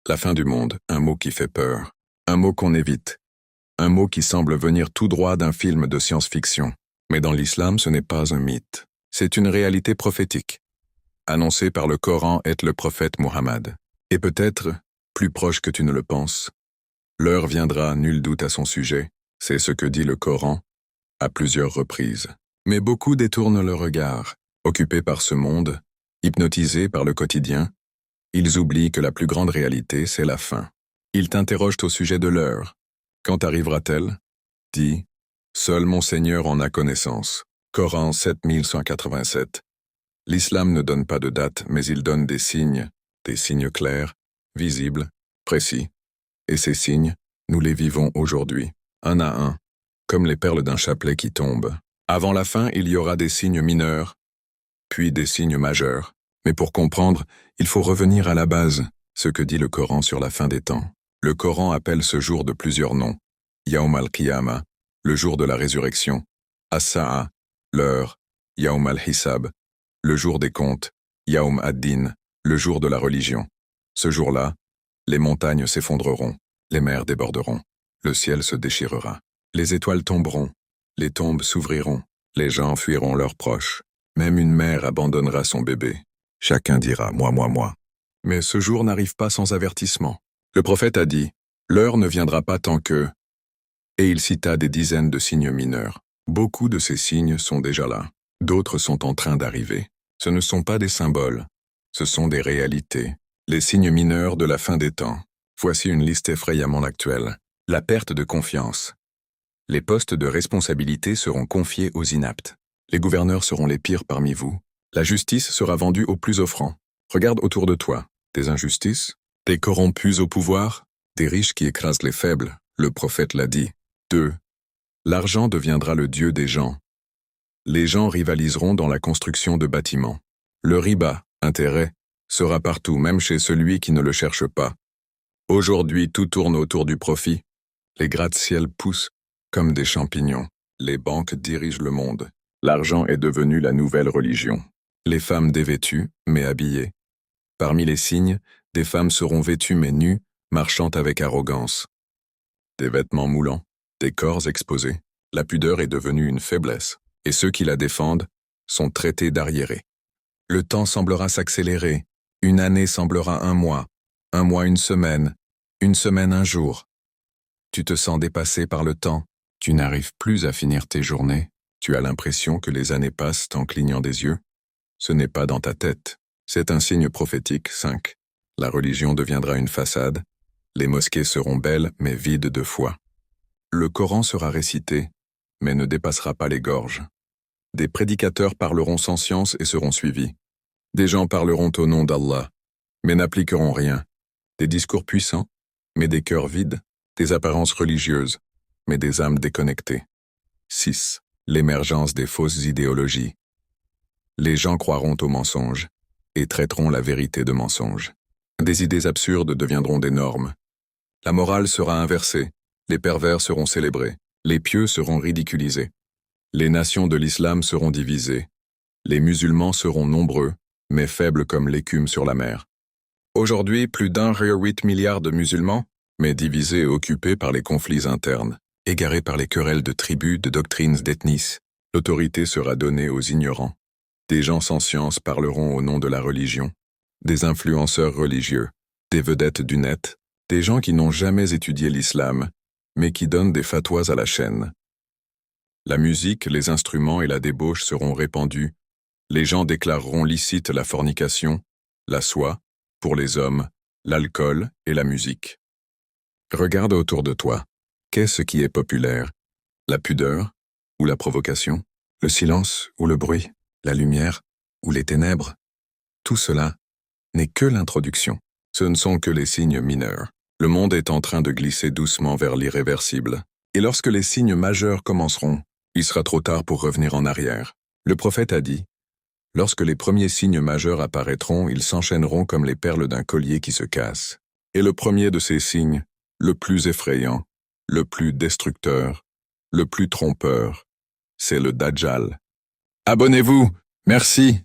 La fin du monde, un mot qui fait peur. Un mot qu'on évite. Un mot qui semble venir tout droit d'un film de science-fiction. Mais dans l'islam, ce n'est pas un mythe. C'est une réalité prophétique. Annoncée par le Coran et le prophète Muhammad. Et peut-être, plus proche que tu ne le penses. L'heure viendra, nul doute à son sujet. C'est ce que dit le Coran, à plusieurs reprises. Mais beaucoup détournent le regard, occupés par ce monde, hypnotisés par le quotidien. Ils oublient que la plus grande réalité, c'est la fin. Ils t'interrogent au sujet de l'heure. Quand arrivera-t-elle? Dis, seul mon Seigneur en a connaissance. Coran 7187. L'islam ne donne pas de date, mais il donne des signes clairs, visibles, précis. Et ces signes, nous les vivons aujourd'hui, un à un, comme les perles d'un chapelet qui tombent. Avant la fin, il y aura des signes mineurs, puis des signes majeurs. Mais pour comprendre, il faut revenir à la base, ce que dit le Coran sur la fin des temps. Le Coran appelle ce jour de plusieurs noms. Yaum al-Qiyamah, le jour de la résurrection. As-Sa'a, l'heure. Yaum al-Hisab, le jour des comptes. Yaum ad-Din, le jour de la religion. Ce jour-là, les montagnes s'effondreront, les mers déborderont, le ciel se déchirera. Les étoiles tomberont, les tombes s'ouvriront, les gens fuiront leurs proches. Même une mère abandonnera son bébé. Chacun dira « moi ». Mais ce jour n'arrive pas sans avertissement. Le prophète a dit « L'heure ne viendra pas tant que… » Et il cita des dizaines de signes mineurs. Beaucoup de ces signes sont déjà là. D'autres sont en train d'arriver. Ce ne sont pas des symboles. Ce sont des réalités. Les signes mineurs de la fin des temps. Voici une liste effrayamment actuelle. La perte de confiance. Les postes de responsabilité seront confiés aux inaptes. Les gouverneurs seront les pires parmi vous. La justice sera vendue aux plus offrants. Regarde autour de toi. Des injustices, des corrompus au pouvoir, des riches qui écrasent les faibles, le prophète l'a dit. 2. L'argent deviendra le dieu des gens. Les gens rivaliseront dans la construction de bâtiments. Le riba, intérêt, sera partout, même chez celui qui ne le cherche pas. Aujourd'hui, tout tourne autour du profit. Les gratte-ciel poussent comme des champignons. Les banques dirigent le monde. L'argent est devenu la nouvelle religion. Les femmes dévêtues, mais habillées. Parmi les signes, des femmes seront vêtues mais nues, marchant avec arrogance. Des vêtements moulants, des corps exposés. La pudeur est devenue une faiblesse, et ceux qui la défendent sont traités d'arriérés. Le temps semblera s'accélérer, une année semblera un mois une semaine un jour. Tu te sens dépassé par le temps, tu n'arrives plus à finir tes journées, tu as l'impression que les années passent en clignant des yeux. Ce n'est pas dans ta tête, c'est un signe prophétique. 5. La religion deviendra une façade, les mosquées seront belles mais vides de foi. Le Coran sera récité, mais ne dépassera pas les gorges. Des prédicateurs parleront sans science et seront suivis. Des gens parleront au nom d'Allah, mais n'appliqueront rien. Des discours puissants, mais des cœurs vides. Des apparences religieuses, mais des âmes déconnectées. 6. L'émergence des fausses idéologies. Les gens croiront aux mensonges et traiteront la vérité de mensonge. Des idées absurdes deviendront des normes. La morale sera inversée, les pervers seront célébrés, les pieux seront ridiculisés. Les nations de l'islam seront divisées. Les musulmans seront nombreux, mais faibles comme l'écume sur la mer. Aujourd'hui, plus d'1,8 milliard de musulmans, mais divisés et occupés par les conflits internes, égarés par les querelles de tribus, de doctrines, d'ethnies. L'autorité sera donnée aux ignorants. Des gens sans science parleront au nom de la religion. Des influenceurs religieux, des vedettes du net, des gens qui n'ont jamais étudié l'islam, mais qui donnent des fatwas à la chaîne. La musique, les instruments et la débauche seront répandus. Les gens déclareront licite la fornication, la soie, pour les hommes, l'alcool et la musique. Regarde autour de toi. Qu'est-ce qui est populaire? La pudeur ou la provocation? Le silence ou le bruit? La lumière ou les ténèbres? Tout cela n'est que l'introduction. Ce ne sont que les signes mineurs. Le monde est en train de glisser doucement vers l'irréversible. Et lorsque les signes majeurs commenceront, il sera trop tard pour revenir en arrière. Le prophète a dit, « Lorsque les premiers signes majeurs apparaîtront, ils s'enchaîneront comme les perles d'un collier qui se casse. » Et le premier de ces signes, le plus effrayant, le plus destructeur, le plus trompeur, c'est le Dajjal. Abonnez-vous, merci.